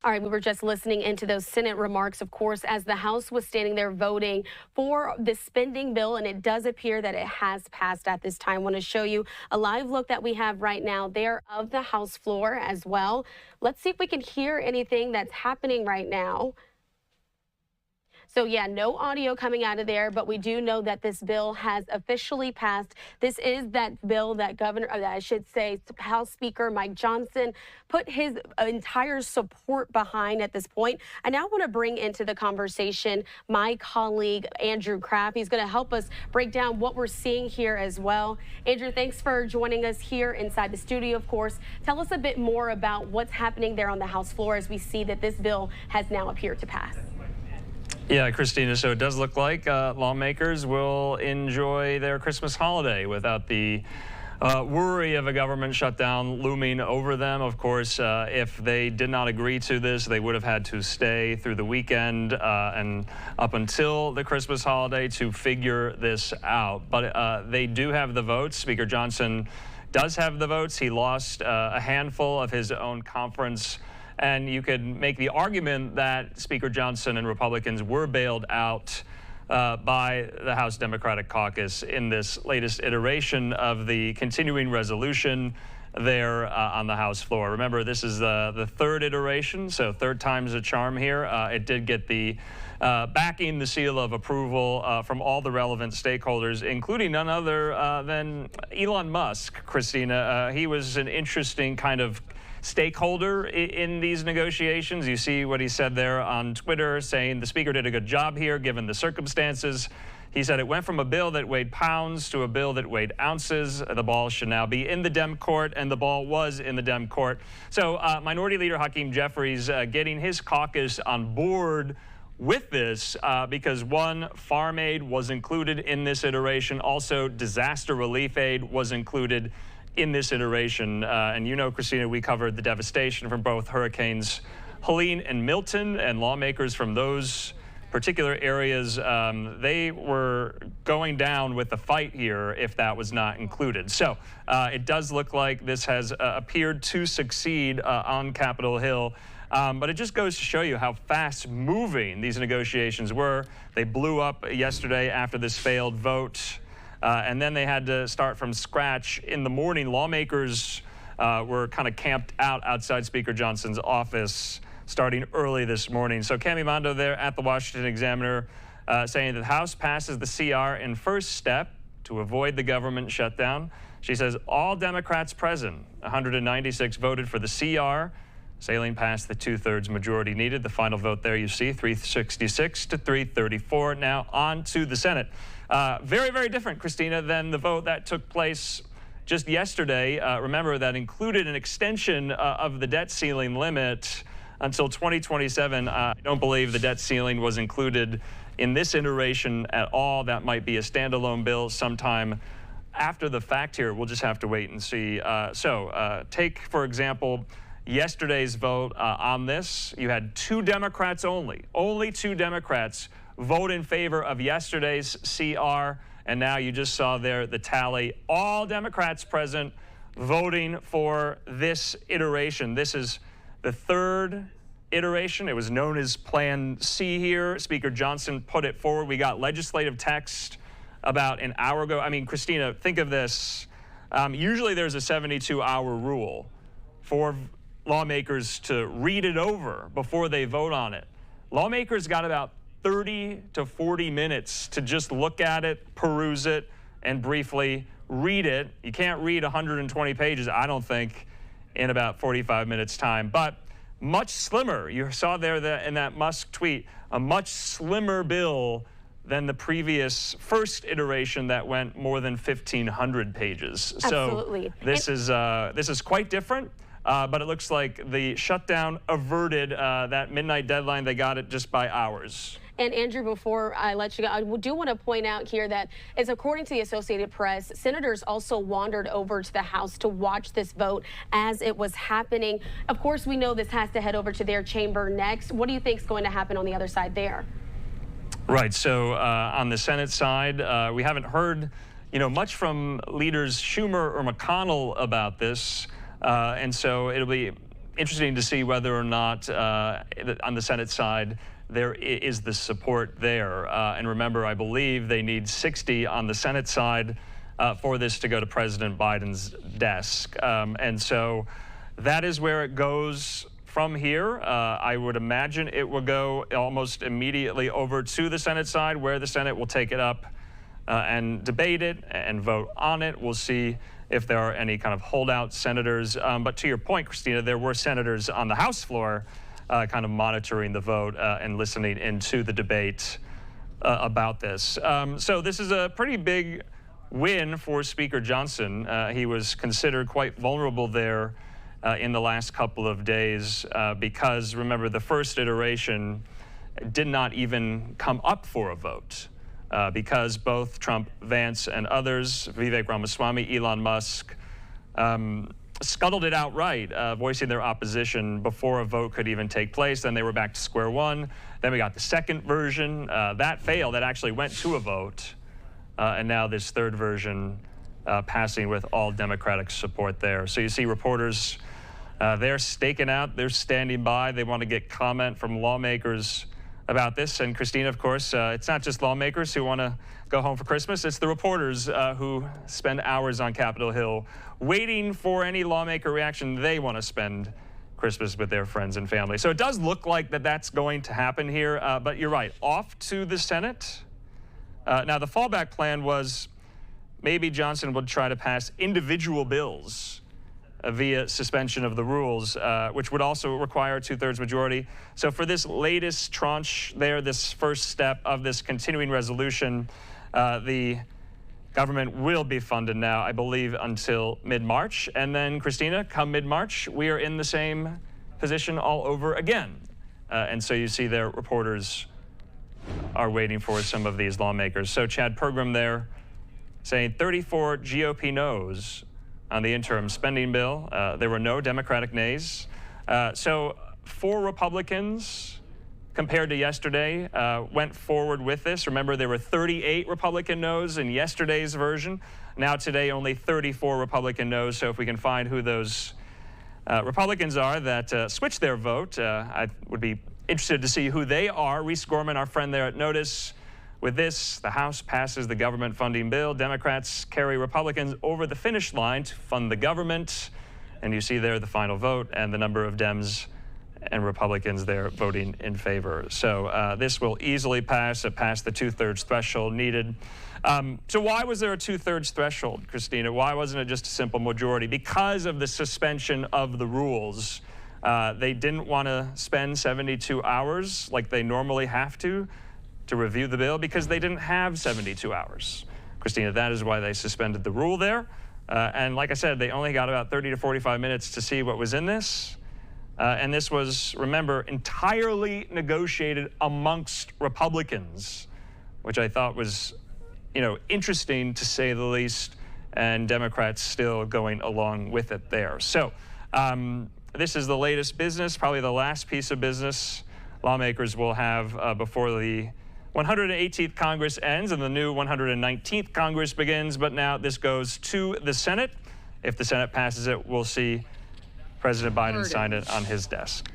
All right, we were just listening into those Senate remarks, of course, as the House was standing there voting for the spending bill, and it does appear that it has passed at this time. I want to show you a live look that we have right now there of the House floor as well. Let's see if we can hear anything that's happening right now. So yeah, no audio coming out of there, but we do know that this bill has officially passed. This is that bill that House Speaker Mike Johnson put his entire support behind at this point. I now want to bring into the conversation my colleague, Andrew Kraft. He's going to help us break down what we're seeing here as well. Andrew, thanks for joining us here inside the studio, of course. Tell us a bit more about what's happening there on the House floor as we see that this bill has now appeared to pass. Yeah, Christina, so it does look like lawmakers will enjoy their Christmas holiday without the worry of a government shutdown looming over them. Of course, if they did not agree to this, they would have had to stay through the weekend and up until the Christmas holiday to figure this out. But they do have the votes. Speaker Johnson does have the votes. He lost a handful of his own conference. And you could make the argument that Speaker Johnson and Republicans were bailed out by the House Democratic Caucus in this latest iteration of the continuing resolution there on the House floor. Remember, this is the third iteration, so third time's a charm here. It did get the backing the seal of approval from all the relevant stakeholders, including none other than Elon Musk, Christina. He was an interesting kind of stakeholder in these negotiations. You see what he said there on Twitter, saying the speaker did a good job here given the circumstances. He said it went from a bill that weighed pounds to a bill that weighed ounces. The ball should now be in the Dem court, and the ball was in the Dem court. So Minority Leader Hakeem Jeffries getting his caucus on board with this because one, farm aid was included in this iteration. Also, disaster relief aid was included in this iteration. And you know, Christina, we covered the devastation from both hurricanes Helene and Milton, and lawmakers from those particular areas, they were going down with the fight here if that was not included. So it does look like this has appeared to succeed on Capitol Hill. But it just goes to show you how fast moving these negotiations were. They blew up yesterday after this failed vote. And then they had to start from scratch in the morning. Lawmakers were kind of camped out outside Speaker Johnson's office starting early this morning. So Cami Mondo there at the Washington Examiner saying that the House passes the CR in first step to avoid the government shutdown. She says all Democrats present, 196 voted for the CR, sailing past the 2/3 majority needed. The final vote there you see, 366 to 334. Now on to the Senate. Very, very different, Christina, than the vote that took place just yesterday. Remember, that included an extension of the debt ceiling limit until 2027. I don't believe the debt ceiling was included in this iteration at all. That might be a standalone bill sometime after the fact here. We'll just have to wait and see. Take, for example, yesterday's vote on this. You had two Democrats only two Democrats vote in favor of yesterday's CR, and now you just saw there the tally. All Democrats present voting for this iteration. This is the third iteration. It was known as Plan C here. Speaker Johnson put it forward. We got legislative text about an hour ago. I mean, Christina, think of this. Usually there's a 72-hour rule for lawmakers to read it over before they vote on it. Lawmakers got about 30 to 40 minutes to just look at it, peruse it, and briefly read it. You can't read 120 pages, I don't think, in about 45 minutes time, but much slimmer. You saw there in that Musk tweet, a much slimmer bill than the previous first iteration that went more than 1,500 pages. Absolutely. So this is quite different. But it looks like the shutdown averted that midnight deadline. They got it just by hours. And Andrew, before I let you go, I do want to point out here that, as according to the Associated Press, senators also wandered over to the House to watch this vote as it was happening. Of course, we know this has to head over to their chamber next. What do you think is going to happen on the other side there? Right. So on the Senate side, we haven't heard, much from leaders Schumer or McConnell about this. And so it'll be interesting to see whether or not on the Senate side there is the support there. And remember, I believe they need 60 on the Senate side for this to go to President Biden's desk. And so that is where it goes from here. I would imagine it will go almost immediately over to the Senate side, where the Senate will take it up and debate it and vote on it. We'll see if there are any kind of holdout senators. But to your point, Christina, there were senators on the House floor kind of monitoring the vote and listening into the debate about this. So this is a pretty big win for Speaker Johnson. He was considered quite vulnerable there in the last couple of days because, remember, the first iteration did not even come up for a vote. Because both Trump, Vance, and others, Vivek Ramaswamy, Elon Musk, scuttled it outright, voicing their opposition before a vote could even take place. Then they were back to square one. Then we got the second version. That failed. That actually went to a vote. And now this third version passing with all Democratic support there. So you see reporters, they're staking out, they're standing by. They want to get comment from lawmakers about this. And Christina, of course, it's not just lawmakers who want to go home for Christmas. It's the reporters who spend hours on Capitol Hill waiting for any lawmaker reaction. They want to spend Christmas with their friends and family. So it does look like that's going to happen here. But you're right, off to the Senate. Now, the fallback plan was maybe Johnson would try to pass individual bills via suspension of the rules, which would also require a 2/3 majority. So for this latest tranche there, this first step of this continuing resolution, the government will be funded now, I believe, until mid-March. And then, Christina, come mid-March, we are in the same position all over again. And so you see their reporters are waiting for some of these lawmakers. So Chad Pergram there saying 34 GOP no's on the interim spending bill. There were no Democratic nays. So 4 Republicans, compared to yesterday, went forward with this. Remember, there were 38 Republican no's in yesterday's version. Now today, only 34 Republican no's. So if we can find who those Republicans are that switched their vote, I would be interested to see who they are. Reese Gorman, our friend there at Notice. With this, the House passes the government funding bill. Democrats carry Republicans over the finish line to fund the government. And you see there the final vote and the number of Dems and Republicans there voting in favor. So this will easily pass. It passed the 2/3 threshold needed. So why was there a 2/3 threshold, Christina? Why wasn't it just a simple majority? Because of the suspension of the rules. They didn't want to spend 72 hours like they normally have to review the bill, because they didn't have 72 hours. Christina, that is why they suspended the rule there. And like I said, they only got about 30 to 45 minutes to see what was in this. And this was, remember, entirely negotiated amongst Republicans, which I thought was, interesting to say the least, and Democrats still going along with it there. So this is the latest business, probably the last piece of business lawmakers will have before the 118th Congress ends and the new 119th Congress begins. But now this goes to the Senate. If the Senate passes it, we'll see President Biden sign it on his desk.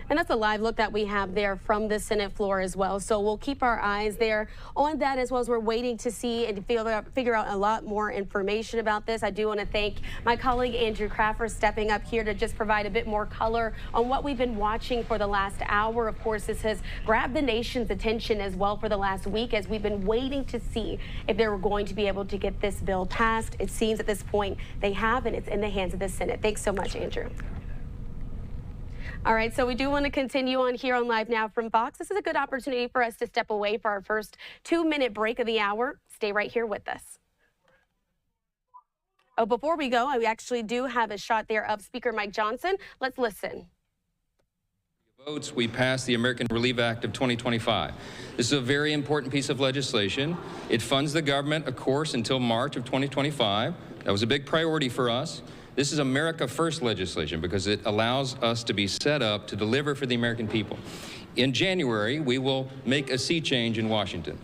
And that's a live look that we have there from the Senate floor as well. So we'll keep our eyes there on that, as well as we're waiting to see and figure out a lot more information about this. I do want to thank my colleague Andrew Kraft for stepping up here to just provide a bit more color on what we've been watching for the last hour. Of course, this has grabbed the nation's attention as well for the last week, as we've been waiting to see if they were going to be able to get this bill passed. It seems at this point they have, and it's in the hands of the Senate. Thanks so much, Andrew. All right, so we do want to continue on here on Live Now from Fox. This is a good opportunity for us to step away for our first 2-minute break of the hour. Stay right here with us. Oh, before we go, I actually do have a shot there of Speaker Mike Johnson. Let's listen. Votes, we passed the American Relief Act of 2025. This is a very important piece of legislation. It funds the government, of course, until March of 2025. That was a big priority for us. This is America First legislation because it allows us to be set up to deliver for the American people. In January, we will make a sea change in Washington.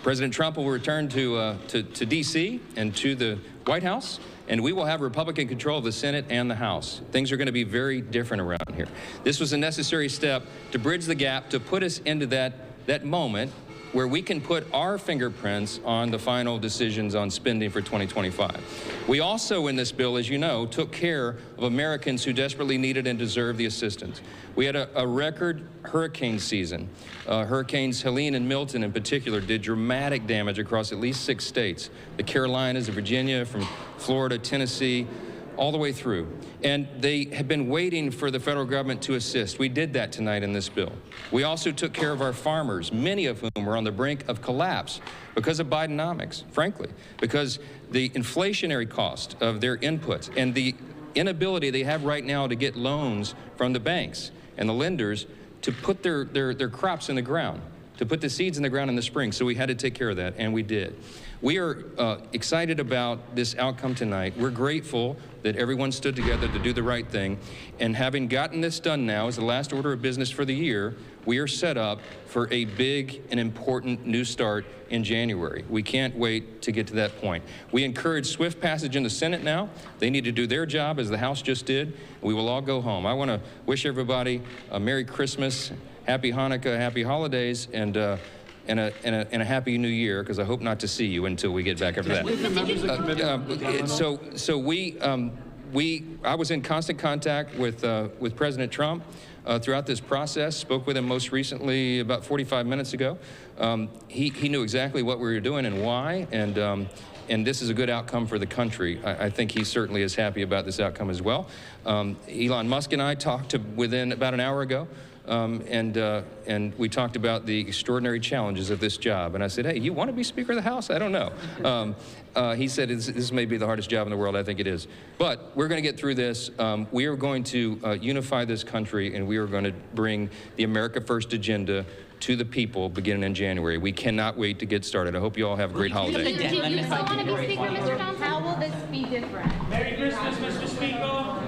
President Trump will return to D.C. and to the White House, and we will have Republican control of the Senate and the House. Things are going to be very different around here. This was a necessary step to bridge the gap, to put us into that moment where we can put our fingerprints on the final decisions on spending for 2025. We also, in this bill, as you know, took care of Americans who desperately needed and deserved the assistance. We had a record hurricane season. Hurricanes Helene and Milton in particular did dramatic damage across at least 6 states, the Carolinas, Virginia, from Florida, Tennessee, all the way through. And they have been waiting for the federal government to assist. We did that tonight in this bill. We also took care of our farmers, many of whom were on the brink of collapse because of Bidenomics, frankly, because the inflationary cost of their inputs and the inability they have right now to get loans from the banks and the lenders to put their crops in the ground, to put the seeds in the ground in the spring. So we had to take care of that, and we did. We are excited about this outcome tonight. We're grateful that everyone stood together to do the right thing. And having gotten this done now as the last order of business for the year, we are set up for a big and important new start in January. We can't wait to get to that point. We encourage swift passage in the Senate now. They need to do their job as the House just did. We will all go home. I want to wish everybody a Merry Christmas, Happy Hanukkah, Happy Holidays, and a Happy New Year, because I hope not to see you until we get back after that. I was in constant contact with President Trump throughout this process, spoke with him most recently about 45 minutes ago. He knew exactly what we were doing and why, and this is a good outcome for the country. I think he certainly is happy about this outcome as well. Elon Musk and I talked within about an hour ago. And we talked about the extraordinary challenges of this job. And I said, hey, you want to be Speaker of the House? I don't know. He said, this may be the hardest job in the world. I think it is. But we're going to get through this. We are going to unify this country, and we are going to bring the America First agenda to the people beginning in January. We cannot wait to get started. I hope you all have a great holiday. Do you still want to be Speaker, Mr. Johnson? How will this be different? Merry Christmas, Mr. Speaker.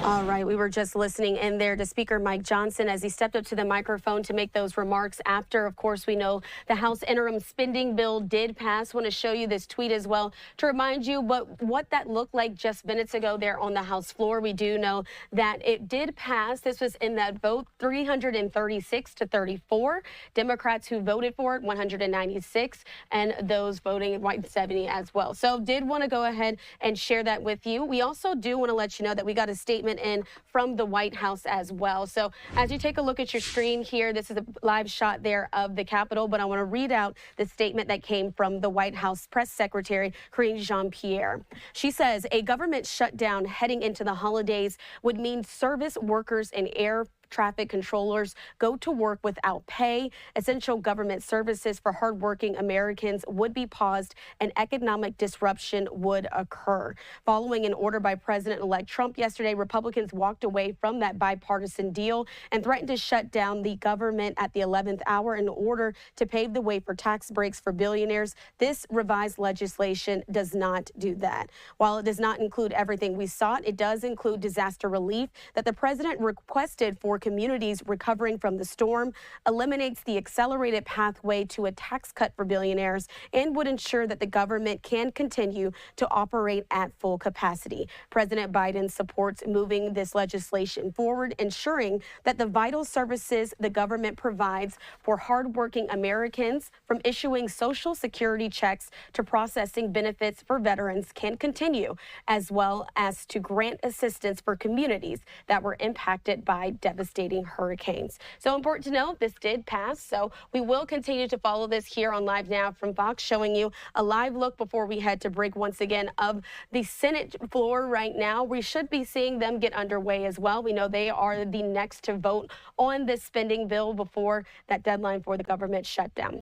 All right, we were just listening in there to Speaker Mike Johnson as he stepped up to the microphone to make those remarks after, of course, we know the House interim spending bill did pass. I want to show you this tweet as well to remind you what that looked like just minutes ago there on the House floor. We do know that it did pass. This was in that vote, 336 to 34. Democrats who voted for it, 196, and those voting white 70 as well. So did want to go ahead and share that with you. We also do want to let you know that we got a statement in from the White House as well. So as you take a look at your screen here, this is a live shot there of the Capitol, but I want to read out the statement that came from the White House press secretary, Karine Jean-Pierre. She says a government shutdown heading into the holidays would mean service workers and air traffic controllers go to work without pay. Essential government services for hardworking Americans would be paused and economic disruption would occur. Following an order by President-elect Trump yesterday, Republicans walked away from that bipartisan deal and threatened to shut down the government at the 11th hour in order to pave the way for tax breaks for billionaires. This revised legislation does not do that. While it does not include everything we sought, it does include disaster relief that the president requested for communities recovering from the storm, eliminates the accelerated pathway to a tax cut for billionaires, and would ensure that the government can continue to operate at full capacity. President Biden supports moving this legislation forward, ensuring that the vital services the government provides for hardworking Americans, from issuing Social Security checks to processing benefits for veterans, can continue, as well as to grant assistance for communities that were impacted by devastating hurricanes. So important to know, this did pass. So we will continue to follow this here on Live Now from Fox, showing you a live look before we head to break once again of the Senate floor right now. We should be seeing them get underway as well. We know they are the next to vote on this spending bill before that deadline for the government shutdown.